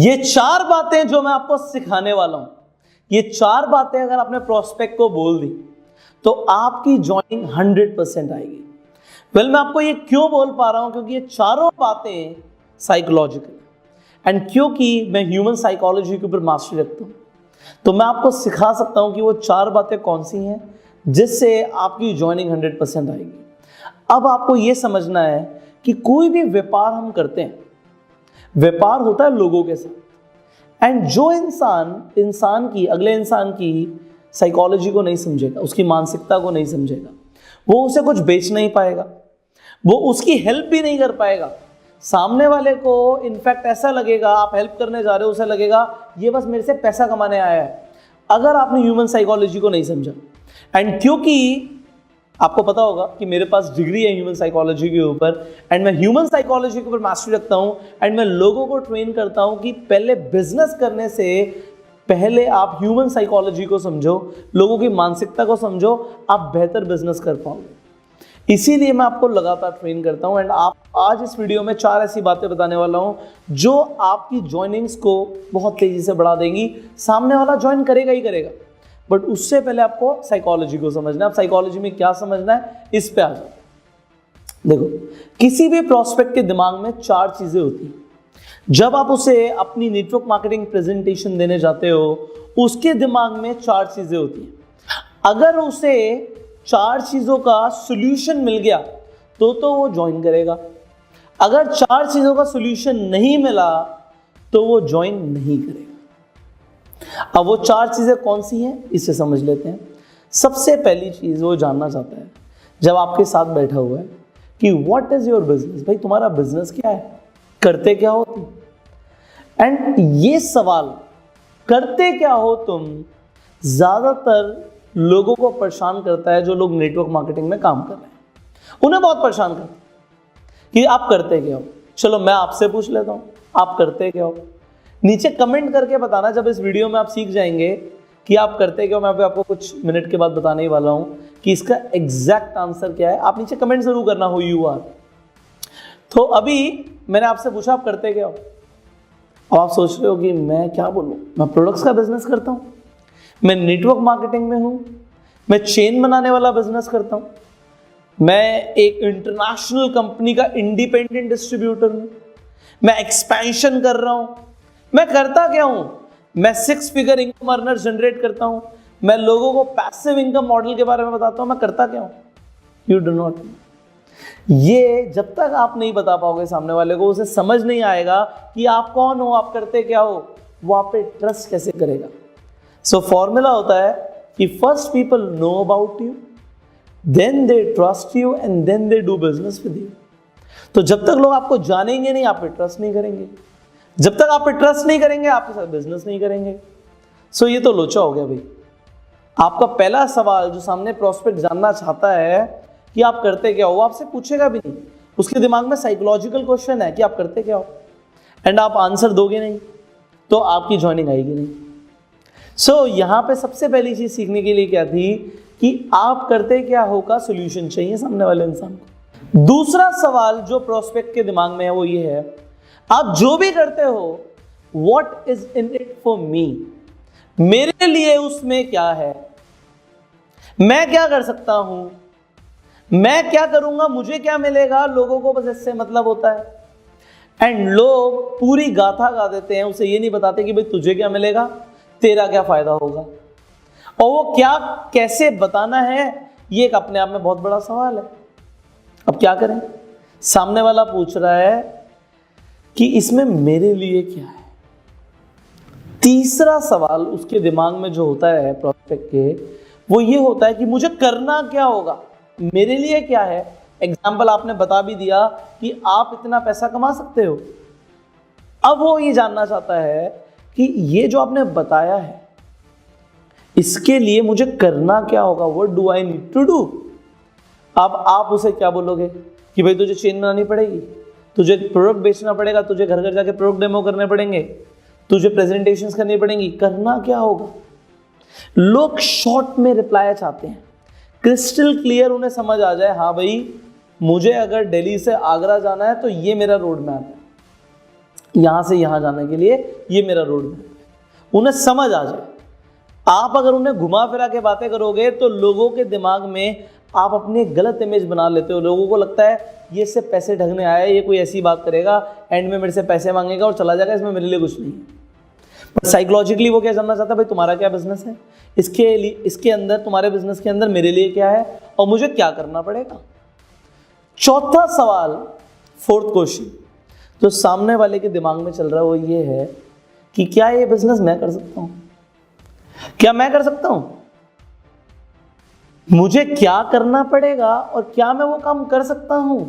ये 4 बातें जो मैं आपको सिखाने वाला हूं, ये 4 बातें अगर आपने प्रोस्पेक्ट को बोल दी तो आपकी ज्वाइनिंग 100% आएगी। वेल, मैं आपको ये क्यों बोल पा रहा हूं, क्योंकि ये चारों बातें साइकोलॉजिकल एंड क्योंकि मैं ह्यूमन साइकोलॉजी के ऊपर मास्टरी रखता हूं, तो मैं आपको सिखा सकता हूं कि वो 4 बातें कौन सी हैं जिससे आपकी ज्वाइनिंग 100% आएगी। अब आपको ये समझना है कि कोई भी व्यापार हम करते हैं, व्यापार होता है लोगों के साथ, एंड जो इंसान की अगले इंसान की साइकोलॉजी को नहीं समझेगा, उसकी मानसिकता को नहीं समझेगा, वो उसे कुछ बेच नहीं पाएगा, वो उसकी हेल्प भी नहीं कर पाएगा। सामने वाले को इनफैक्ट ऐसा लगेगा, आप हेल्प करने जा रहे हो, उसे लगेगा ये बस मेरे से पैसा कमाने आया है, अगर आपने ह्यूमन साइकोलॉजी को नहीं समझा। एंड क्योंकि आपको पता होगा कि मेरे पास डिग्री है ह्यूमन साइकोलॉजी के ऊपर, एंड मैं ह्यूमन साइकोलॉजी के ऊपर मास्टरी रखता हूं, एंड मैं लोगों को ट्रेन करता हूं कि पहले बिजनेस करने से पहले आप ह्यूमन साइकोलॉजी को समझो, लोगों की मानसिकता को समझो, आप बेहतर बिजनेस कर पाओगे। इसीलिए मैं आपको लगातार ट्रेन करता हूं, एंड आप आज इस वीडियो में 4 ऐसी बातें बताने वाला हूं जो आपकी ज्वाइनिंग्स को बहुत तेजी से बढ़ा देंगी। सामने वाला ज्वाइन करेगा ही करेगा, बट उससे पहले आपको साइकोलॉजी को समझना है। आप साइकोलॉजी में क्या समझना है, इस पे आ जाओ। देखो, किसी भी प्रोस्पेक्ट के दिमाग में 4 चीजें होती हैं। जब आप उसे अपनी नेटवर्क मार्केटिंग प्रेजेंटेशन देने जाते हो, उसके दिमाग में 4 चीजें होती हैं। अगर उसे 4 चीजों का सॉल्यूशन मिल गया तो वो ज्वाइन करेगा। अगर 4 चीजों का सॉल्यूशन नहीं मिला तो वो ज्वाइन नहीं करेगा। अब वो 4 चीजें कौन सी हैं, इसे समझ लेते हैं। सबसे पहली चीज वो जानना चाहता है जब आपके साथ बैठा हुआ है कि व्हाट इज योर बिजनेस, भाई तुम्हारा बिजनेस क्या है, करते क्या हो तुम। एंड ये सवाल करते क्या हो तुम ज्यादातर लोगों को परेशान करता है। जो लोग नेटवर्क मार्केटिंग में काम कर रहे हैं उन्हें बहुत परेशान करता है कि आप करते क्या हो। चलो मैं आपसे पूछ लेता हूं, आप करते क्या हो। नीचे कमेंट करके बताना जब इस वीडियो में आप सीख जाएंगे कि आप करते क्या हो। मैं आपको कुछ मिनट के बाद बताने ही वाला हूं कि इसका एग्जैक्ट आंसर क्या है। आप नीचे कमेंट जरूर करना, हो यू आर। तो अभी मैंने आपसे पूछा आप करते क्या हो, और आप सोच रहे हो कि मैं क्या बोलूं, मैं प्रोडक्ट्स का बिजनेस करता हूं, मैं नेटवर्क मार्केटिंग में हूं, मैं चेन बनाने वाला बिजनेस करता हूं, मैं एक इंटरनेशनल कंपनी का इंडिपेंडेंट डिस्ट्रीब्यूटर हूं, मैं एक्सपेंशन कर रहा हूं। मैं करता क्या हूं, मैं 6 फिगर इनकम अर्नर जनरेट करता हूं, मैं लोगों को पैसिव इनकम मॉडल के बारे में बताता हूं। मैं करता क्या हूं, यू डू नॉट नो। ये जब तक आप नहीं बता पाओगे सामने वाले को, उसे समझ नहीं आएगा कि आप कौन हो, आप करते क्या हो, वो आप पे ट्रस्ट कैसे करेगा। सो फॉर्मूला होता है कि first people know about you, then they trust you, and then they do business with you. तो जब तक लोग आपको जानेंगे नहीं, आप पे ट्रस्ट नहीं करेंगे। जब तक आप पे ट्रस्ट नहीं करेंगे, आपके साथ बिजनेस नहीं करेंगे। सो ये तो लोचा हो गया भाई। आपका पहला सवाल जो सामने प्रोस्पेक्ट जानना चाहता है कि आप करते क्या हो, आपसे पूछेगा भी नहीं। उसके दिमाग में साइकोलॉजिकल क्वेश्चन है कि आप करते क्या हो, एंड आप आंसर दोगे नहीं तो आपकी ज्वाइनिंग आएगी नहीं। सो यहां पे सबसे पहली चीज सीखने के लिए क्या थी कि आप करते क्या हो का सॉल्यूशन चाहिए सामने वाले इंसान को। दूसरा सवाल जो प्रोस्पेक्ट के दिमाग में है वो ये है, आप जो भी करते हो what is in it for me, मेरे लिए उसमें क्या है, मैं क्या कर सकता हूं, मैं क्या करूंगा, मुझे क्या मिलेगा। लोगों को बस इससे मतलब होता है, एंड लोग पूरी गाथा गा देते हैं, उसे ये नहीं बताते कि भाई तुझे क्या मिलेगा, तेरा क्या फायदा होगा, और वो क्या कैसे बताना है, ये एक अपने आप में बहुत बड़ा सवाल है। अब क्या करें, सामने वाला पूछ रहा है कि इसमें मेरे लिए क्या है। तीसरा सवाल उसके दिमाग में जो होता है प्रोस्पेक्ट के, वो ये होता है कि मुझे करना क्या होगा, मेरे लिए क्या है। एग्जाम्पल आपने बता भी दिया कि आप इतना पैसा कमा सकते हो। अब वो ये जानना चाहता है कि ये जो आपने बताया है इसके लिए मुझे करना क्या होगा, what do I need to do. अब आप उसे क्या बोलोगे कि भाई तुझे चेन बनानी पड़ेगी, तुझे प्रोडक्ट बेचना पड़ेगा, तुझे घर घर जाके प्रोडक्ट डेमो करने पड़ेंगे, तुझे प्रेजेंटेशंस करनी पड़ेंगी, करना क्या होगा। लोग शॉर्ट में रिप्लाई चाहते हैं, क्रिस्टल क्लियर उन्हें समझ आ जाए, हाँ भाई मुझे अगर दिल्ली से आगरा जाना है तो ये मेरा रोड मैप है, यहां से यहां जाने के लिए ये मेरा रोड मैप है, उन्हें समझ आ जाए। आप अगर उन्हें घुमा फिरा के बातें करोगे तो लोगों के दिमाग में आप अपनी गलत इमेज बना लेते हो। लोगों को लगता है ये इससे पैसे ठगने आया है, ये कोई ऐसी बात करेगा, एंड में मेरे से पैसे मांगेगा और चला जाएगा, इसमें मेरे लिए कुछ नहीं है। पर साइकोलॉजिकली वो क्या जानना चाहता है, भाई तुम्हारा क्या बिजनेस है, इसके अंदर, तुम्हारे बिजनेस के अंदर मेरे लिए क्या है और मुझे क्या करना पड़ेगा। चौथा सवाल, फोर्थ क्वेश्चन जो सामने वाले के दिमाग में चल रहा है वो ये है कि क्या ये बिजनेस मैं कर सकता हूं, क्या मैं कर सकता हूं, मुझे क्या करना पड़ेगा और क्या मैं वो काम कर सकता हूं।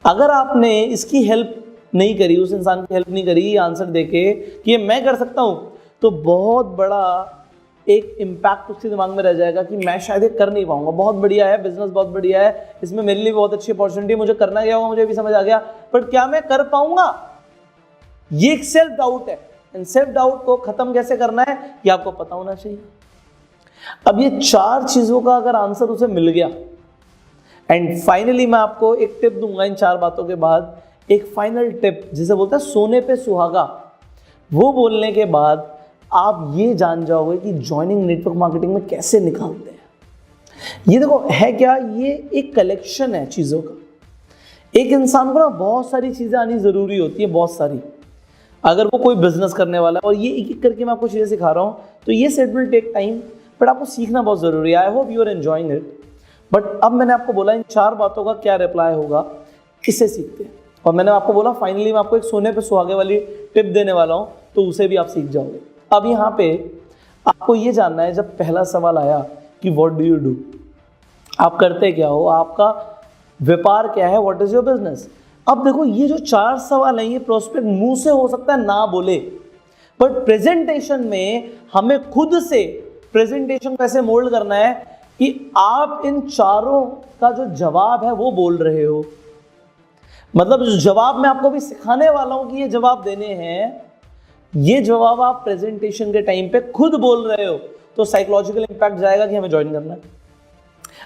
अगर आपने इसकी हेल्प नहीं करी, उस इंसान की हेल्प नहीं करी आंसर देके कि ये मैं कर सकता हूं, तो बहुत बड़ा एक इम्पैक्ट उसके दिमाग में रह जाएगा कि मैं शायद ये कर नहीं पाऊंगा। बहुत बढ़िया है बिजनेस, बहुत बढ़िया है, इसमें मेरे लिए बहुत अच्छी अपॉर्चुनिटी है, मुझे करना क्या होगा मुझे भी समझ आ गया, बट क्या मैं कर पाऊंगा। ये एक सेल्फ डाउट है। एंड सेल्फ डाउट को खत्म कैसे करना है ये आपको पता होना चाहिए। अब ये 4 चीजों का अगर आंसर उसे मिल गया, एंड फाइनली मैं आपको एक टिप दूंगा इन 4 बातों के बाद, एक फाइनल टिप जिसे बोलते हैं सोने पे सुहागा। वो बोलने के बाद आप ये जान जाओगे कि जॉइनिंग नेटवर्क मार्केटिंग में कैसे निकालते हैं। ये देखो है क्या, ये एक कलेक्शन है चीज़ों का। एक इंसान को ना बहुत सारी चीज़ें आनी ज़रूरी होती है, बहुत सारी, अगर वो कोई बिजनेस करने वाला है। और ये एक एक करके मैं आपको चीज़ें सिखा रहा हूँ, तो ये set will take time, but आपको सीखना बहुत ज़रूरी है। I hope you are enjoying it. But अब मैंने आपको बोला इन 4 बातों का क्या रिप्लाई होगा, इसे सीखते हैं। और मैंने आपको बोला फाइनली मैं आपको एक सोने पे सुहागे वाली टिप देने वाला हूँ, तो उसे भी आप सीख जाओगे। अब यहाँ पे आपको ये जानना है, जब पहला सवाल आया कि व्हाट डू यू डू, आप करते क्या हो, आपका व्यापार क्या है, व्हाट इज योर बिजनेस। अब देखो ये जो 4 सवाल हैं ये प्रोस्पेक्ट मुंह से हो सकता है ना बोले, बट प्रेजेंटेशन में हमें खुद से प्रेजेंटेशन कैसे मोल्ड करना है कि आप इन चारों का जो जवाब है वो बोल रहे हो। मतलब जो जवाब मैं आपको भी सिखाने वाला हूं कि ये जवाब देने हैं, ये जवाब आप प्रेजेंटेशन के टाइम पे खुद बोल रहे हो, तो साइकोलॉजिकल इंपैक्ट जाएगा कि हमें ज्वाइन करना है।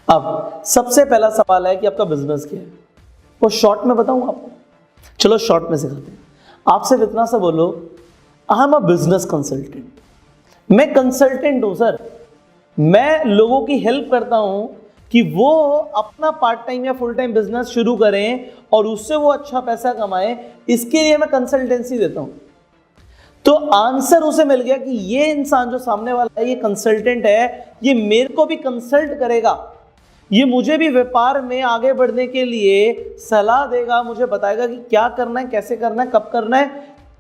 अब सबसे पहला सवाल है कि आपका बिजनेस क्या है, वो शॉर्ट में बताऊं आपको, चलो शॉर्ट में सिखाते हैं। आप सिर्फ इतना सा बोलो, आई एम अ बिजनेस कंसल्टेंट। मैं कंसल्टेंट हूं सर, मैं लोगों की हेल्प करता हूं कि वो अपना पार्ट टाइम या फुल टाइम बिजनेस शुरू करें और उससे वो अच्छा पैसा कमाएं, इसके लिए मैं कंसल्टेंसी देता हूं। तो आंसर उसे मिल गया कि ये इंसान जो सामने वाला है ये कंसल्टेंट है, ये मेरे को भी कंसल्ट करेगा, ये मुझे भी व्यापार में आगे बढ़ने के लिए सलाह देगा, मुझे बताएगा कि क्या करना है, कैसे करना है, कब करना है।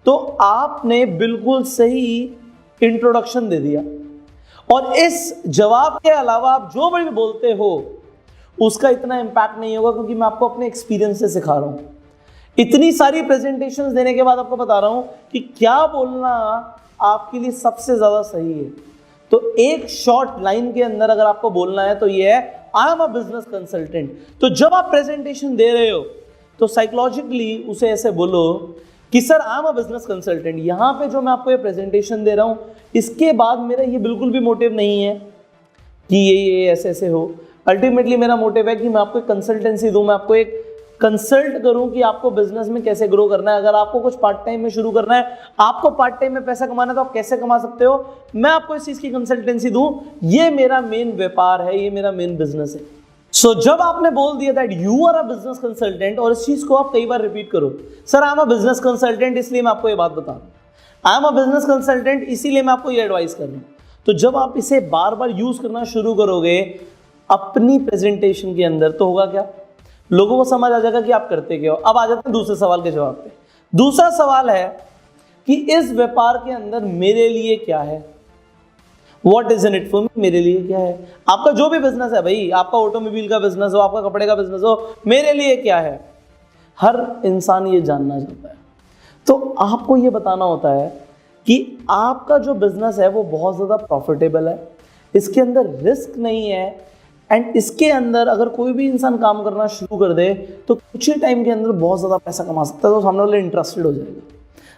तो आपने बिल्कुल सही इंट्रोडक्शन दे दिया। और इस जवाब के अलावा आप जो भी बोलते हो उसका इतना इंपैक्ट नहीं होगा, क्योंकि मैं आपको अपने एक्सपीरियंस से सिखा रहा हूं। इतनी सारी प्रेजेंटेशंस देने के बाद आपको बता रहा हूं कि क्या बोलना आपके लिए सबसे ज्यादा सही है। तो एक शॉर्ट लाइन के अंदर अगर आपको बोलना है तो ये है, आई एम अ बिजनेस कंसल्टेंट। तो जब आप प्रेजेंटेशन दे रहे हो तो साइकोलॉजिकली उसे ऐसे बोलो कि sir I am a business consultant. यहां पे जो मैं आपको ये प्रेजेंटेशन दे रहा हूं, इसके बाद मेरा ये बिल्कुल भी मोटिव नहीं है कि ये ऐसे ऐसे हो। अल्टीमेटली मेरा मोटिव है कि मैं आपको एक कंसल्टेंसी दूं, मैं आपको एक कंसल्ट करूं कि आपको बिजनेस में कैसे ग्रो करना है। अगर आपको कुछ पार्ट टाइम में शुरू करना है, आपको पार्ट टाइम में पैसा कमाना है, तो आप कैसे कमा सकते हो, मैं आपको इस चीज की कंसल्टेंसी दूं। ये मेरा मेन व्यापार है, ये मेरा मेन बिजनेस है। सो जब आपने बोल दिया that you are a business consultant, और इस चीज को आप कई बार रिपीट करो, sir I am a business consultant, इसलिए मैं आपको ये बात बता रहा हूं, I am a business consultant, इसीलिए मैं आपको ये एडवाइस कर रहा हूं। तो जब आप इसे बार बार यूज करना शुरू करोगे अपनी प्रेजेंटेशन के अंदर, तो होगा क्या, लोगों को समझ आ जाएगा कि आप करते क्या हो। अब आ जाते हैं दूसरे सवाल के जवाब पे। दूसरा सवाल है कि इस व्यापार के अंदर मेरे लिए क्या है, what is in it for me, मेरे लिए क्या है। आपका जो भी बिजनेस है भाई, आपका ऑटोमोबाइल का बिजनेस हो, आपका कपड़े का बिजनेस हो, मेरे लिए क्या है, हर इंसान ये जानना चाहता है। तो आपको ये बताना होता है कि आपका जो बिजनेस है वो बहुत ज़्यादा प्रॉफिटेबल है, इसके अंदर रिस्क नहीं है, एंड इसके अंदर अगर कोई भी इंसान काम करना शुरू कर दे तो कुछ ही टाइम के अंदर बहुत ज़्यादा पैसा कमा सकता है, तो सामने वाले इंटरेस्टेड हो जाएगा।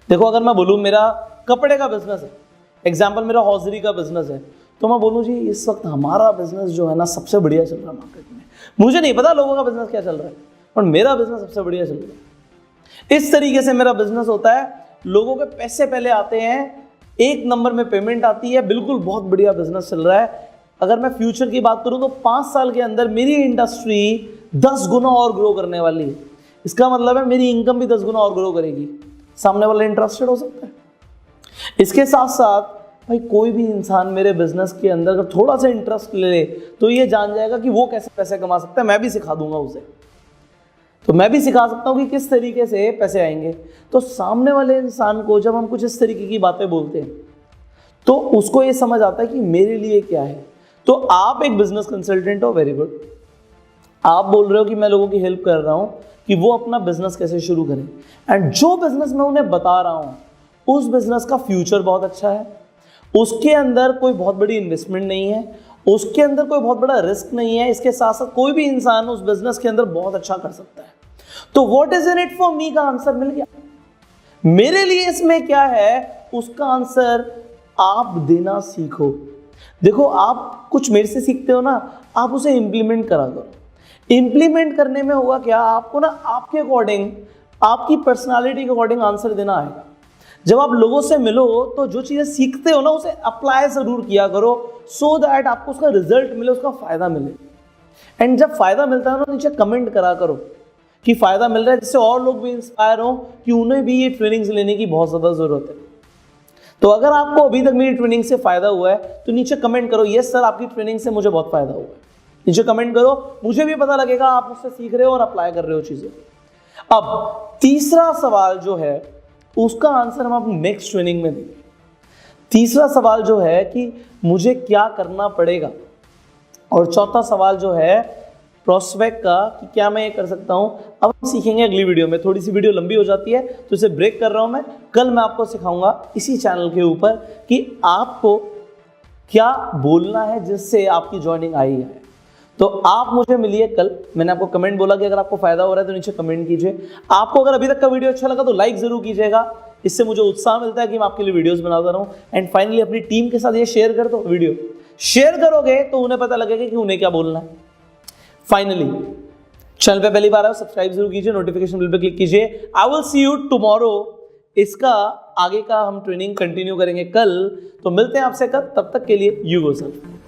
देखो अगर मैं बोलूँ मेरा कपड़े का बिजनेस है, एग्जाम्पल मेरा हॉजरी का बिजनेस है, तो मैं बोलूँ जी इस वक्त हमारा बिजनेस जो है ना सबसे बढ़िया चल रहा है मार्केट में। मुझे नहीं पता लोगों का बिजनेस क्या चल रहा है, और मेरा बिजनेस सबसे बढ़िया चल रहा है। इस तरीके से मेरा बिजनेस होता है। लोगों के पैसे पहले आते हैं, एक नंबर में पेमेंट आती है, बिल्कुल बहुत बढ़िया बिजनेस चल रहा है। अगर मैं फ्यूचर की बात करूं तो 5 साल के अंदर मेरी इंडस्ट्री 10 गुना और ग्रो करने वाली है। इसका मतलब है मेरी इनकम भी 10 गुना और ग्रो करेगी। सामने वाला इंटरेस्टेड हो सकता है। इसके साथ साथ भाई कोई भी इंसान मेरे बिजनेस के अंदर अगर थोड़ा सा इंटरेस्ट ले तो ये जान जाएगा कि वो कैसे पैसे कमा सकता है, मैं भी सिखा दूंगा उसे। तो मैं भी सिखा सकता हूँ कि किस तरीके से पैसे आएंगे। तो सामने वाले इंसान को जब हम कुछ इस तरीके की बातें बोलते हैं तो उसको ये समझ आता है कि मेरे लिए क्या है। तो आप एक बिजनेस कंसल्टेंट हो, वेरी गुड। आप बोल रहे हो कि मैं लोगों की हेल्प कर रहा हूं कि वो अपना बिजनेस कैसे शुरू करें, एंड जो बिजनेस मैं उन्हें बता रहा हूं उस बिजनेस का फ्यूचर बहुत अच्छा है, उसके अंदर कोई बहुत बड़ी इन्वेस्टमेंट नहीं है, उसके अंदर कोई बहुत बड़ा रिस्क नहीं है, इसके साथ साथ कोई भी इंसान उस बिजनेस के अंदर बहुत अच्छा कर सकता है। तो what is in it for me का आंसर मिल गया। मेरे लिए इसमें क्या है उसका आंसर आप देना सीखो। देखो, आप कुछ मेरे से सीखते हो ना, आप उसे इंप्लीमेंट करा करो। इंप्लीमेंट करने में होगा क्या, आपको ना आपके अकॉर्डिंग, आपकी पर्सनालिटी के अकॉर्डिंग आंसर देना आएगा। जब आप लोगों से मिलो तो जो चीजें सीखते हो ना उसे अप्लाई जरूर किया करो, सो दैट आपको उसका रिजल्ट मिले, उसका फायदा मिले। एंड जब फायदा मिलता है ना, नीचे कमेंट करा करो कि फायदा मिल रहा है, जिससे और लोग भी इंस्पायर हो कि उन्हें भी ये ट्रेनिंग्स लेने की बहुत ज्यादा जरूरत है। तो अगर आपको अभी तक मेरी ट्रेनिंग से फायदा हुआ है तो नीचे कमेंट करो, यस सर आपकी ट्रेनिंग से मुझे बहुत फायदा हुआ है। नीचे कमेंट करो, मुझे भी पता लगेगा आप उससे सीख रहे हो और अप्लाई कर रहे हो चीजें। अब तीसरा सवाल जो है उसका आंसर हम अपनी नेक्स्ट ट्रेनिंग में देंगे। तीसरा सवाल जो है कि मुझे क्या करना पड़ेगा, और चौथा सवाल जो है प्रोस्पेक्ट का कि क्या मैं ये कर सकता हूं, अब हम सीखेंगे अगली वीडियो में। थोड़ी सी वीडियो लंबी हो जाती है तो इसे ब्रेक कर रहा हूं मैं। कल मैं आपको सिखाऊंगा इसी चैनल के ऊपर कि आपको क्या बोलना है जिससे आपकी ज्वाइनिंग आई है। तो आप मुझे मिलिए कल। मैंने आपको कमेंट बोला कि अगर आपको फायदा हो रहा है तो नीचे कमेंट कीजिए। आपको अगर अभी तक का वीडियो अच्छा लगा तो लाइक जरूर कीजिएगा, इससे मुझे उत्साह मिलता है कि मैं आपके लिए वीडियोस बनाता रहूं। एंड फाइनली अपनी टीम के साथ ये शेयर कर दो, वीडियो शेयर करोगे तो उन्हें पता लगेगा कि उन्हें क्या बोलना है। फाइनली चैनल पे पहली बार आए सब्सक्राइब जरूर कीजिए, नोटिफिकेशन बेल पे क्लिक कीजिए। I will see you tomorrow. इसका आगे का हम ट्रेनिंग कंटिन्यू करेंगे कल। तो मिलते हैं आपसे कल, तब तक के लिए यू गो सेल्फ।